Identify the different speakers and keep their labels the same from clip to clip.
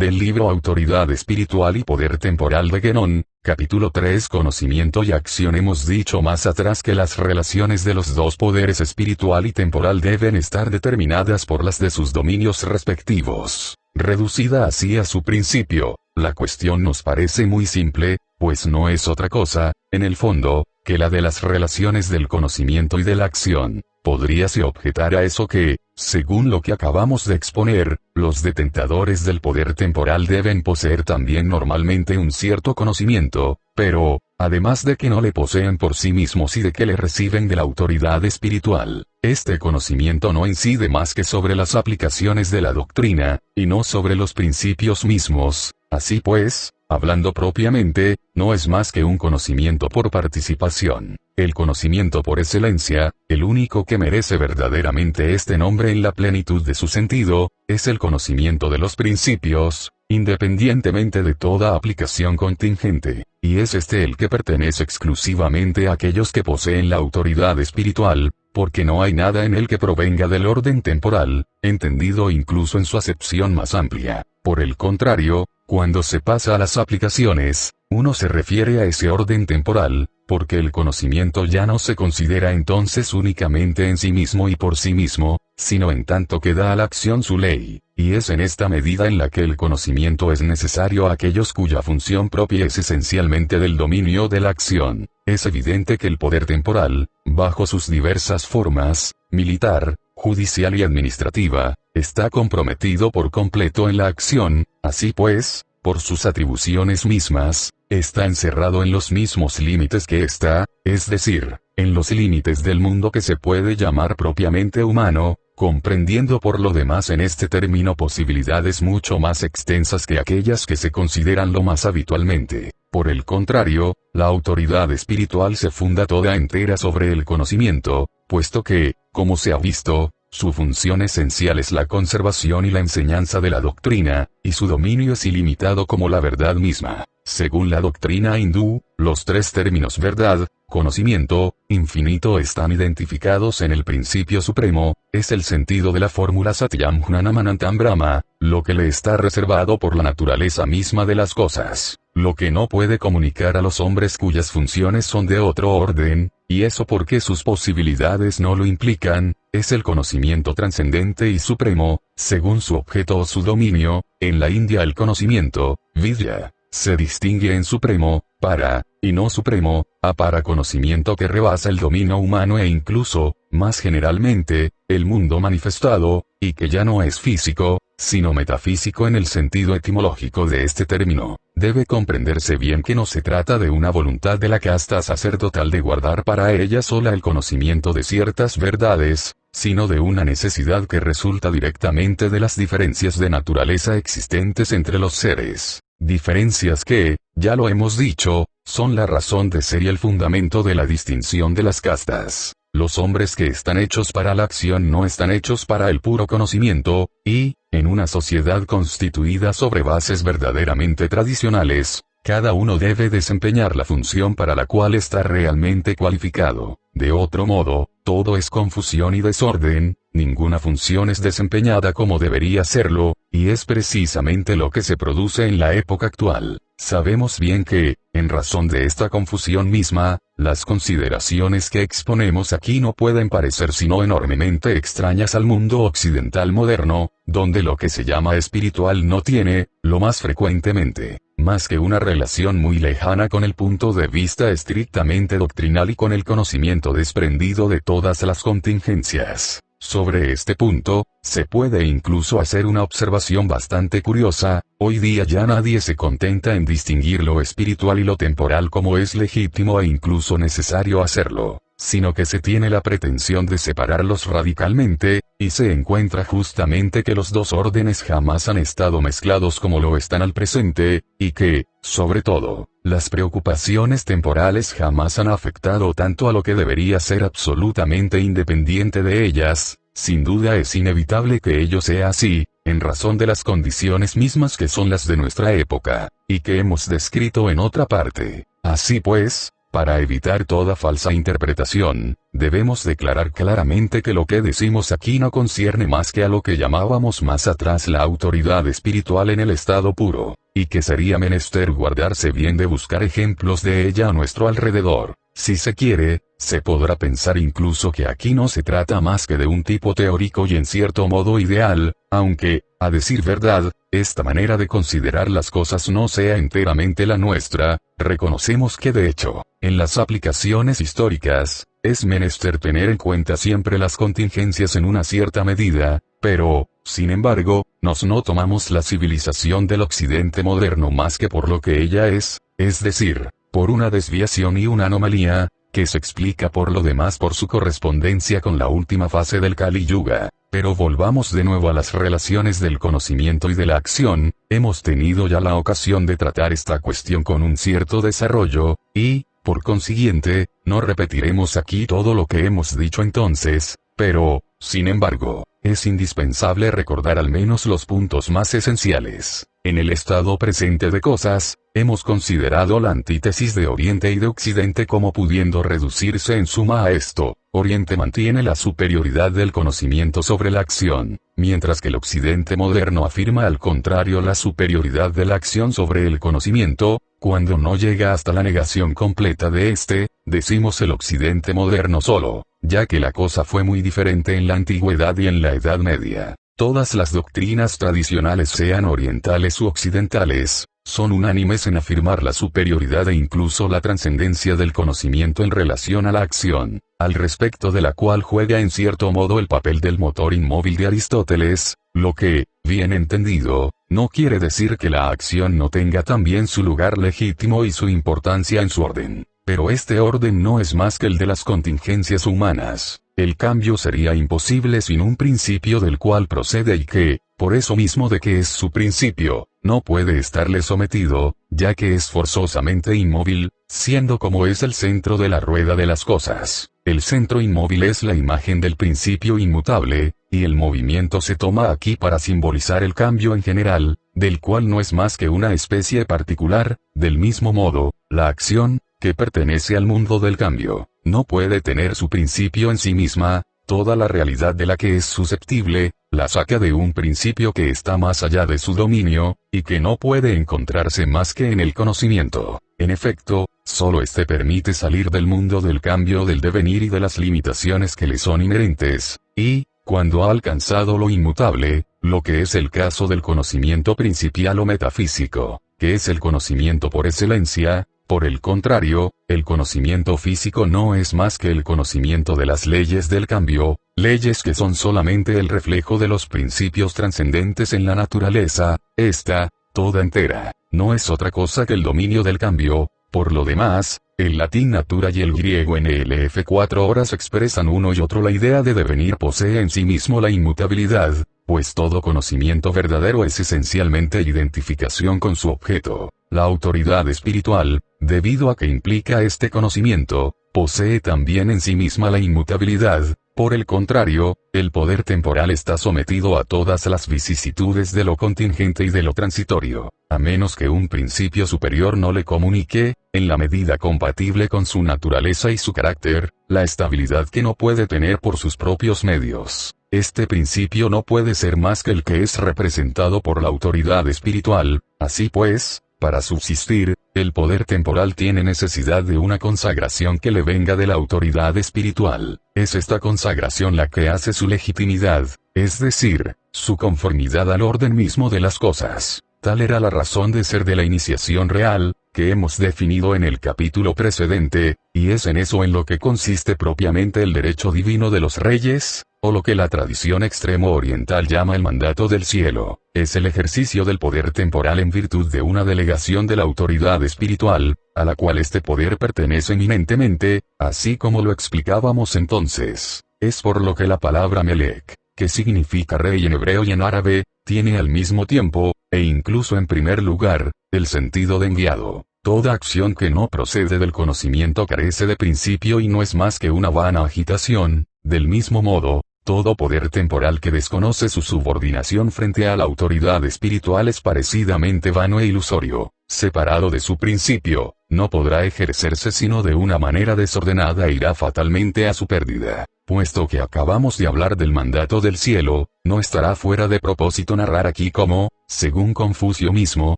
Speaker 1: del libro Autoridad Espiritual y Poder Temporal de Guénon, capítulo 3 Conocimiento y Acción. Hemos dicho más atrás que las relaciones de los dos poderes espiritual y temporal deben estar determinadas por las de sus dominios respectivos. Reducida así a su principio, la cuestión nos parece muy simple, pues no es otra cosa, en el fondo, que la de las relaciones del conocimiento y de la acción. Podríase objetar a eso que, según lo que acabamos de exponer, los detentadores del poder temporal deben poseer también normalmente un cierto conocimiento, pero, además de que no le poseen por sí mismos y de que le reciben de la autoridad espiritual, este conocimiento no incide más que sobre las aplicaciones de la doctrina, y no sobre los principios mismos. Así pues, hablando propiamente, no es más que un conocimiento por participación. El conocimiento por excelencia, el único que merece verdaderamente este nombre en la plenitud de su sentido, es el conocimiento de los principios, independientemente de toda aplicación contingente, y es este el que pertenece exclusivamente a aquellos que poseen la autoridad espiritual, porque no hay nada en él que provenga del orden temporal, entendido incluso en su acepción más amplia. Por el contrario, cuando se pasa a las aplicaciones, uno se refiere a ese orden temporal, porque el conocimiento ya no se considera entonces únicamente en sí mismo y por sí mismo, sino en tanto que da a la acción su ley, y es en esta medida en la que el conocimiento es necesario a aquellos cuya función propia es esencialmente del dominio de la acción. Es evidente que el poder temporal, bajo sus diversas formas, militar, judicial y administrativa, está comprometido por completo en la acción, así pues, por sus atribuciones mismas, está encerrado en los mismos límites que ésta, es decir, en los límites del mundo que se puede llamar propiamente humano, comprendiendo por lo demás en este término posibilidades mucho más extensas que aquellas que se consideran lo más habitualmente. Por el contrario, la autoridad espiritual se funda toda entera sobre el conocimiento, puesto que, como se ha visto, su función esencial es la conservación y la enseñanza de la doctrina, y su dominio es ilimitado como la verdad misma. Según la doctrina hindú, los tres términos verdad, conocimiento, infinito están identificados en el principio supremo, es el sentido de la fórmula Satyam Jnanamanantam Brahma, lo que le está reservado por la naturaleza misma de las cosas, lo que no puede comunicar a los hombres cuyas funciones son de otro orden, y eso porque sus posibilidades no lo implican, es el conocimiento trascendente y supremo, según su objeto o su dominio. En la India el conocimiento, vidya, se distingue en supremo, para, y no supremo, para conocimiento que rebasa el dominio humano e incluso, más generalmente, el mundo manifestado, y que ya no es físico, sino metafísico en el sentido etimológico de este término. Debe comprenderse bien que no se trata de una voluntad de la casta sacerdotal de guardar para ella sola el conocimiento de ciertas verdades, sino de una necesidad que resulta directamente de las diferencias de naturaleza existentes entre los seres. Diferencias que, ya lo hemos dicho, son la razón de ser y el fundamento de la distinción de las castas. Los hombres que están hechos para la acción no están hechos para el puro conocimiento, y, en una sociedad constituida sobre bases verdaderamente tradicionales, cada uno debe desempeñar la función para la cual está realmente cualificado. De otro modo, todo es confusión y desorden, ninguna función es desempeñada como debería serlo, y es precisamente lo que se produce en la época actual. Sabemos bien que, en razón de esta confusión misma, las consideraciones que exponemos aquí no pueden parecer sino enormemente extrañas al mundo occidental moderno, donde lo que se llama espiritual no tiene, lo más frecuentemente, más que una relación muy lejana con el punto de vista estrictamente doctrinal y con el conocimiento desprendido de todas las contingencias. Sobre este punto, se puede incluso hacer una observación bastante curiosa. Hoy día ya nadie se contenta en distinguir lo espiritual y lo temporal como es legítimo e incluso necesario hacerlo, sino que se tiene la pretensión de separarlos radicalmente, y se encuentra justamente que los dos órdenes jamás han estado mezclados como lo están al presente, y que, sobre todo, las preocupaciones temporales jamás han afectado tanto a lo que debería ser absolutamente independiente de ellas. Sin duda es inevitable que ello sea así, en razón de las condiciones mismas que son las de nuestra época, y que hemos descrito en otra parte. Así pues, para evitar toda falsa interpretación, debemos declarar claramente que lo que decimos aquí no concierne más que a lo que llamábamos más atrás la autoridad espiritual en el estado puro, y que sería menester guardarse bien de buscar ejemplos de ella a nuestro alrededor. Si se quiere, se podrá pensar incluso que aquí no se trata más que de un tipo teórico y en cierto modo ideal, aunque, a decir verdad, esta manera de considerar las cosas no sea enteramente la nuestra. Reconocemos que de hecho, en las aplicaciones históricas, es menester tener en cuenta siempre las contingencias en una cierta medida, pero, sin embargo, no tomamos la civilización del occidente moderno más que por lo que ella es decir, por una desviación y una anomalía, que se explica por lo demás por su correspondencia con la última fase del Kali Yuga. Pero volvamos de nuevo a las relaciones del conocimiento y de la acción. Hemos tenido ya la ocasión de tratar esta cuestión con un cierto desarrollo, y, por consiguiente, no repetiremos aquí todo lo que hemos dicho entonces, pero, sin embargo, es indispensable recordar al menos los puntos más esenciales. En el estado presente de cosas, hemos considerado la antítesis de Oriente y de Occidente como pudiendo reducirse en suma a esto: Oriente mantiene la superioridad del conocimiento sobre la acción, mientras que el Occidente moderno afirma al contrario la superioridad de la acción sobre el conocimiento. Cuando no llega hasta la negación completa de este, decimos el Occidente moderno solo, ya que la cosa fue muy diferente en la antigüedad y en la Edad Media. Todas las doctrinas tradicionales, sean orientales u occidentales, son unánimes en afirmar la superioridad e incluso la trascendencia del conocimiento en relación a la acción, al respecto de la cual juega en cierto modo el papel del motor inmóvil de Aristóteles, lo que, bien entendido, no quiere decir que la acción no tenga también su lugar legítimo y su importancia en su orden. Pero este orden no es más que el de las contingencias humanas. El cambio sería imposible sin un principio del cual procede y que, por eso mismo de que es su principio, no puede estarle sometido, ya que es forzosamente inmóvil, siendo como es el centro de la rueda de las cosas. El centro inmóvil es la imagen del principio inmutable, y el movimiento se toma aquí para simbolizar el cambio en general, del cual no es más que una especie particular. Del mismo modo, la acción, que pertenece al mundo del cambio, no puede tener su principio en sí misma. Toda la realidad de la que es susceptible, la saca de un principio que está más allá de su dominio, y que no puede encontrarse más que en el conocimiento. En efecto, solo éste permite salir del mundo del cambio, del devenir y de las limitaciones que le son inherentes, y, cuando ha alcanzado lo inmutable, lo que es el caso del conocimiento principial o metafísico, que es el conocimiento por excelencia. Por el contrario, el conocimiento físico no es más que el conocimiento de las leyes del cambio, leyes que son solamente el reflejo de los principios trascendentes en la naturaleza. Esta, toda entera, no es otra cosa que el dominio del cambio. Por lo demás, el latín natura y el griego NLF 4 horas expresan uno y otro la idea de devenir posee en sí mismo la inmutabilidad, pues todo conocimiento verdadero es esencialmente identificación con su objeto. La autoridad espiritual, debido a que implica este conocimiento, posee también en sí misma la inmutabilidad. Por el contrario, el poder temporal está sometido a todas las vicisitudes de lo contingente y de lo transitorio, a menos que un principio superior no le comunique, en la medida compatible con su naturaleza y su carácter, la estabilidad que no puede tener por sus propios medios. Este principio no puede ser más que el que es representado por la autoridad espiritual. Así pues, para subsistir, el poder temporal tiene necesidad de una consagración que le venga de la autoridad espiritual. Es esta consagración la que hace su legitimidad, es decir, su conformidad al orden mismo de las cosas. Tal era la razón de ser de la iniciación real, que hemos definido en el capítulo precedente, y es en eso en lo que consiste propiamente el derecho divino de los reyes, o lo que la tradición extremo oriental llama el mandato del cielo. Es el ejercicio del poder temporal en virtud de una delegación de la autoridad espiritual, a la cual este poder pertenece eminentemente, así como lo explicábamos entonces. Es por lo que la palabra Melech, que significa rey en hebreo y en árabe, tiene al mismo tiempo, e incluso en primer lugar, el sentido de enviado. Toda acción que no procede del conocimiento carece de principio y no es más que una vana agitación. Del mismo modo, todo poder temporal que desconoce su subordinación frente a la autoridad espiritual es parecidamente vano e ilusorio. Separado de su principio, no podrá ejercerse sino de una manera desordenada e irá fatalmente a su pérdida. Puesto que acabamos de hablar del mandato del cielo, no estará fuera de propósito narrar aquí cómo, según Confucio mismo,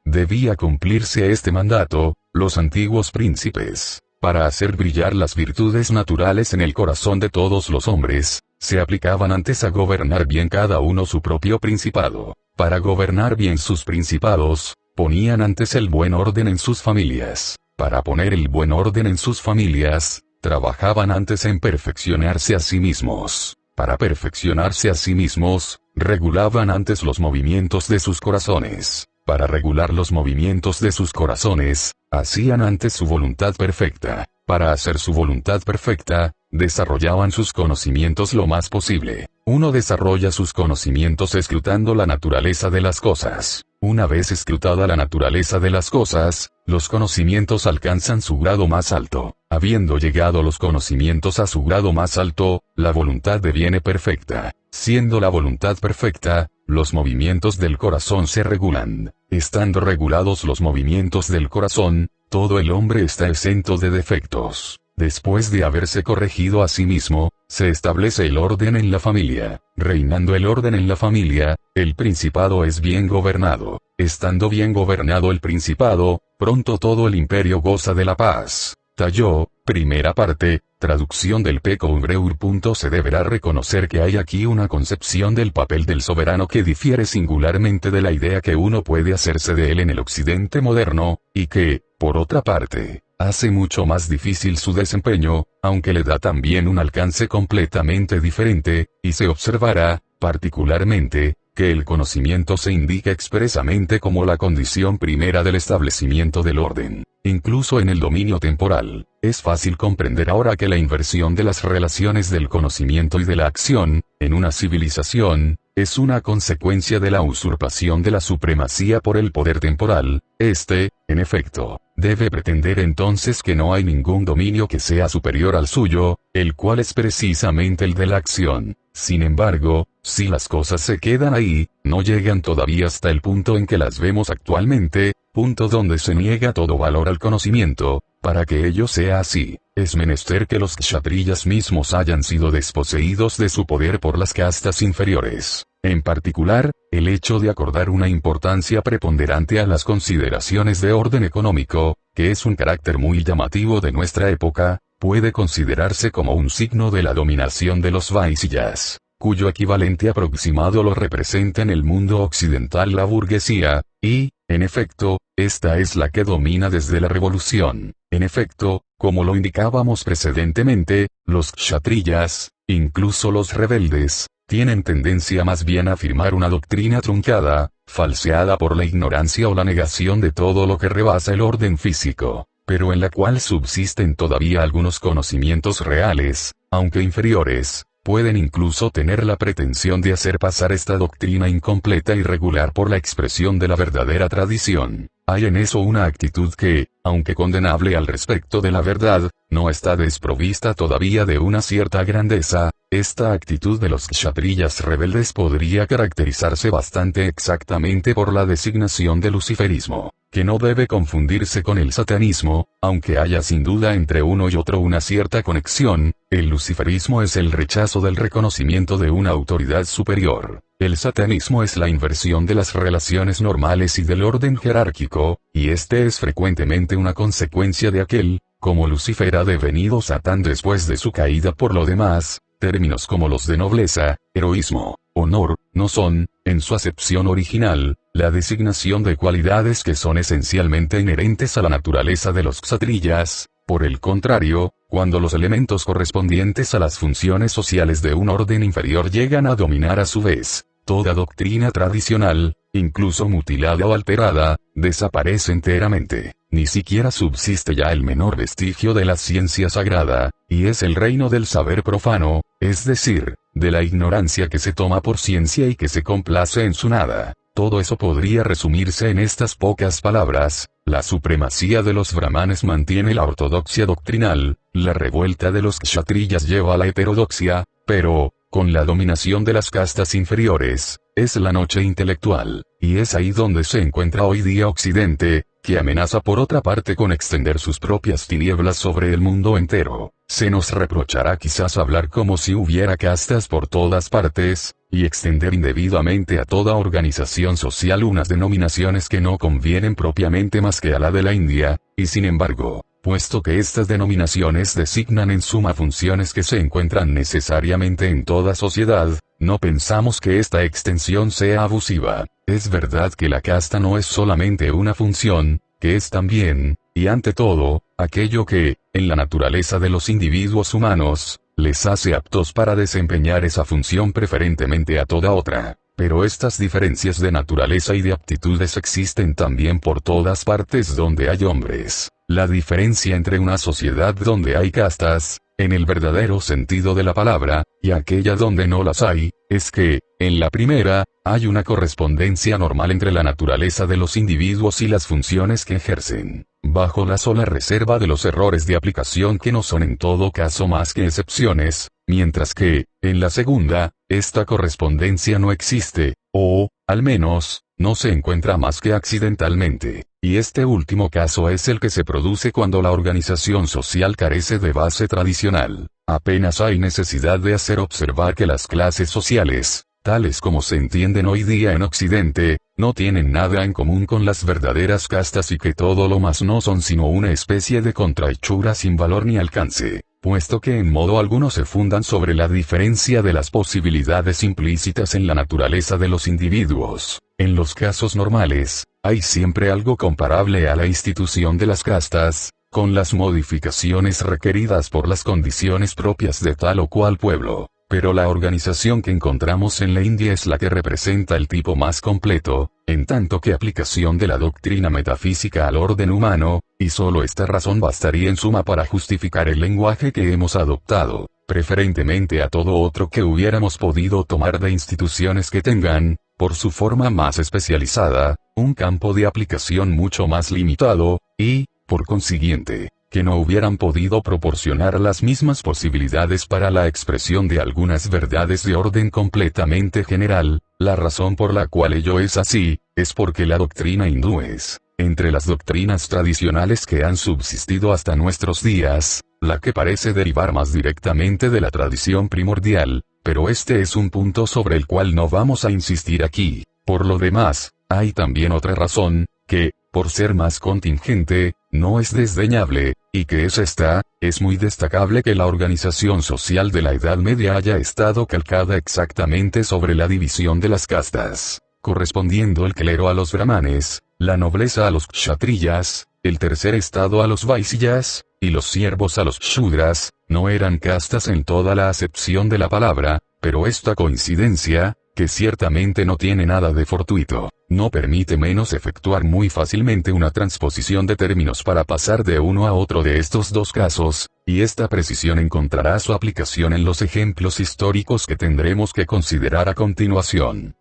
Speaker 1: debía cumplirse este mandato. Los antiguos príncipes, para hacer brillar las virtudes naturales en el corazón de todos los hombres, se aplicaban antes a gobernar bien cada uno su propio principado. Para gobernar bien sus principados, ponían antes el buen orden en sus familias. Para poner el buen orden en sus familias, trabajaban antes en perfeccionarse a sí mismos. Para perfeccionarse a sí mismos, regulaban antes los movimientos de sus corazones. Para regular los movimientos de sus corazones, hacían antes su voluntad perfecta. Para hacer su voluntad perfecta, desarrollaban sus conocimientos lo más posible. Uno desarrolla sus conocimientos escrutando la naturaleza de las cosas. Una vez escrutada la naturaleza de las cosas, los conocimientos alcanzan su grado más alto. Habiendo llegado los conocimientos a su grado más alto, la voluntad deviene perfecta. Siendo la voluntad perfecta, los movimientos del corazón se regulan. Estando regulados los movimientos del corazón, todo el hombre está exento de defectos. Después de haberse corregido a sí mismo, se establece el orden en la familia. Reinando el orden en la familia, el principado es bien gobernado. Estando bien gobernado el principado, pronto todo el imperio goza de la paz. Talló, primera parte, traducción del Pecoumbreur. Se deberá reconocer que hay aquí una concepción del papel del soberano que difiere singularmente de la idea que uno puede hacerse de él en el occidente moderno, y que, por otra parte, hace mucho más difícil su desempeño, aunque le da también un alcance completamente diferente, y se observará, particularmente, que el conocimiento se indica expresamente como la condición primera del establecimiento del orden. Incluso en el dominio temporal, es fácil comprender ahora que la inversión de las relaciones del conocimiento y de la acción, en una civilización, es una consecuencia de la usurpación de la supremacía por el poder temporal. En efecto, debe pretender entonces que no hay ningún dominio que sea superior al suyo, el cual es precisamente el de la acción. Sin embargo, si las cosas se quedan ahí, no llegan todavía hasta el punto en que las vemos actualmente, punto donde se niega todo valor al conocimiento. Para que ello sea así, es menester que los kshatriyas mismos hayan sido desposeídos de su poder por las castas inferiores. En particular, el hecho de acordar una importancia preponderante a las consideraciones de orden económico, que es un carácter muy llamativo de nuestra época, puede considerarse como un signo de la dominación de los Vaisyas, cuyo equivalente aproximado lo representa en el mundo occidental la burguesía, y, en efecto, esta es la que domina desde la revolución. En efecto, como lo indicábamos precedentemente, los kshatriyas, incluso los rebeldes, tienen tendencia más bien a afirmar una doctrina truncada, falseada por la ignorancia o la negación de todo lo que rebasa el orden físico, pero en la cual subsisten todavía algunos conocimientos reales, aunque inferiores. Pueden incluso tener la pretensión de hacer pasar esta doctrina incompleta y regular por la expresión de la verdadera tradición. Hay en eso una actitud que, aunque condenable al respecto de la verdad, no está desprovista todavía de una cierta grandeza. Esta actitud de los kshatriyas rebeldes podría caracterizarse bastante exactamente por la designación de luciferismo, que no debe confundirse con el satanismo, aunque haya sin duda entre uno y otro una cierta conexión. El luciferismo es el rechazo del reconocimiento de una autoridad superior. El satanismo es la inversión de las relaciones normales y del orden jerárquico, y este es frecuentemente una consecuencia de aquel. Como Lucifer ha devenido Satán después de su caída. Por lo demás, términos como los de nobleza, heroísmo, honor, no son, en su acepción original, la designación de cualidades que son esencialmente inherentes a la naturaleza de los kshatriyas. Por el contrario, cuando los elementos correspondientes a las funciones sociales de un orden inferior llegan a dominar a su vez, toda doctrina tradicional, incluso mutilada o alterada, desaparece enteramente. Ni siquiera subsiste ya el menor vestigio de la ciencia sagrada, y es el reino del saber profano, es decir, de la ignorancia que se toma por ciencia y que se complace en su nada. Todo eso podría resumirse en estas pocas palabras: la supremacía de los brahmanes mantiene la ortodoxia doctrinal, la revuelta de los kshatriyas lleva a la heterodoxia, pero, con la dominación de las castas inferiores, es la noche intelectual, y es ahí donde se encuentra hoy día Occidente, que amenaza por otra parte con extender sus propias tinieblas sobre el mundo entero. Se nos reprochará quizás hablar como si hubiera castas por todas partes, y extender indebidamente a toda organización social unas denominaciones que no convienen propiamente más que a la de la India, y sin embargo, puesto que estas denominaciones designan en suma funciones que se encuentran necesariamente en toda sociedad, no pensamos que esta extensión sea abusiva. Es verdad que la casta no es solamente una función, que es también, y ante todo, aquello que, en la naturaleza de los individuos humanos, les hace aptos para desempeñar esa función preferentemente a toda otra. Pero estas diferencias de naturaleza y de aptitudes existen también por todas partes donde hay hombres. La diferencia entre una sociedad donde hay castas, en el verdadero sentido de la palabra, y aquella donde no las hay, es que, en la primera, hay una correspondencia normal entre la naturaleza de los individuos y las funciones que ejercen, bajo la sola reserva de los errores de aplicación que no son en todo caso más que excepciones, mientras que, en la segunda, esta correspondencia no existe, o, al menos, no se encuentra más que accidentalmente, y este último caso es el que se produce cuando la organización social carece de base tradicional. Apenas hay necesidad de hacer observar que las clases sociales, tales como se entienden hoy día en Occidente, no tienen nada en común con las verdaderas castas y que todo lo más no son sino una especie de contrahechura sin valor ni alcance, puesto que en modo alguno se fundan sobre la diferencia de las posibilidades implícitas en la naturaleza de los individuos. En los casos normales, hay siempre algo comparable a la institución de las castas, con las modificaciones requeridas por las condiciones propias de tal o cual pueblo. Pero la organización que encontramos en la India es la que representa el tipo más completo, en tanto que aplicación de la doctrina metafísica al orden humano, y solo esta razón bastaría en suma para justificar el lenguaje que hemos adoptado, preferentemente a todo otro que hubiéramos podido tomar de instituciones que tengan, por su forma más especializada, un campo de aplicación mucho más limitado, y, por consiguiente, que no hubieran podido proporcionar las mismas posibilidades para la expresión de algunas verdades de orden completamente general. La razón por la cual ello es así, es porque la doctrina hindú es, entre las doctrinas tradicionales que han subsistido hasta nuestros días, la que parece derivar más directamente de la tradición primordial, pero este es un punto sobre el cual no vamos a insistir aquí. Por lo demás, hay también otra razón, que, por ser más contingente, no es desdeñable, y que es esta: es muy destacable que la organización social de la Edad Media haya estado calcada exactamente sobre la división de las castas, correspondiendo el clero a los brahmanes, la nobleza a los kshatriyas, el tercer estado a los vaisyas, y los siervos a los shudras. No eran castas en toda la acepción de la palabra, pero esta coincidencia, que ciertamente no tiene nada de fortuito, no permite menos efectuar muy fácilmente una transposición de términos para pasar de uno a otro de estos dos casos, y esta precisión encontrará su aplicación en los ejemplos históricos que tendremos que considerar a continuación.